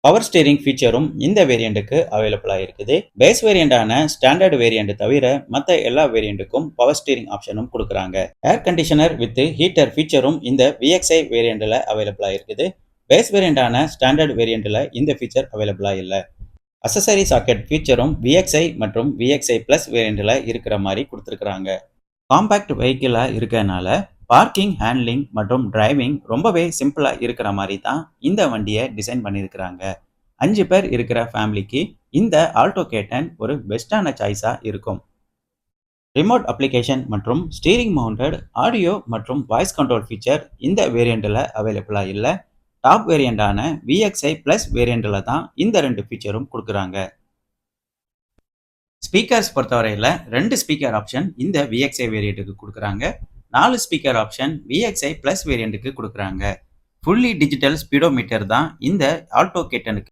Power steering ஃபீச்சரும் இந்த வேரியண்ட்டுக்கு அவைலபிளா இருக்குது. பேஸ் வேரியண்டான ஸ்டாண்டர்ட் வேரியண்ட் தவிர மற்ற எல்லா வேரியண்ட்டுக்கும் பவர் ஸ்டீரிங் ஆப்ஷனும் கொடுக்குறாங்க. ஏர் கண்டிஷனர் வித் ஹீட்டர் ஃபீச்சரும் இந்த VXi வேரியண்ட்ல அவைலபிளா இருக்குது. பேஸ் வேரியண்டான ஸ்டாண்டர்ட் வேரியண்ட்ல இந்த ஃபீச்சர் அவைலபிளா இல்லை. அக்சசரி சாக்கெட் ஃபீச்சரும் VXi மற்றும் VXi பிளஸ் வேரியண்ட்ல இருக்கிற மாதிரி கொடுத்துருக்காங்க. காம்பாக்ட் வெஹிக்கிளா இருக்கறனால பார்க்கிங், ஹேண்ட்லிங் மற்றும் டிரைவிங் ரொம்பவே சிம்பிளா இருக்கிற மாதிரி தான் இந்த வண்டியை டிசைன் பண்ணியிருக்கிறாங்க. 5 பேர் இருக்கிற ஃபேமிலிக்கு இந்த ஆல்டோ K10 ஒரு பெஸ்டான சாய்ஸா இருக்கும். ரிமோட் அப்ளிகேஷன் மற்றும் ஸ்டீரிங் மவுண்டட் ஆடியோ மற்றும் வாய்ஸ் கண்ட்ரோல் ஃபீச்சர் இந்த வேரியண்ட்ல அவைலபிளா இல்லை. டாப் வேரியண்டான VXi பிளஸ் வேரியண்ட்ல தான் இந்த 2 ஃபீச்சரும் கொடுக்குறாங்க. ஸ்பீக்கர்ஸ் பொறுத்தவரையில் 2 ஸ்பீக்கர் ஆப்ஷன் இந்த VXi வேரியண்ட்டுக்கு கொடுக்குறாங்க. 4 ஸ்பீக்கர் ஆப்ஷன் VXi பிளஸ் வேரியண்ட்டுக்கு கொடுக்குறாங்க. ஃபுல்லி டிஜிட்டல் ஸ்பீடோமீட்டர் தான் இந்த ஆல்டோ K10க்கு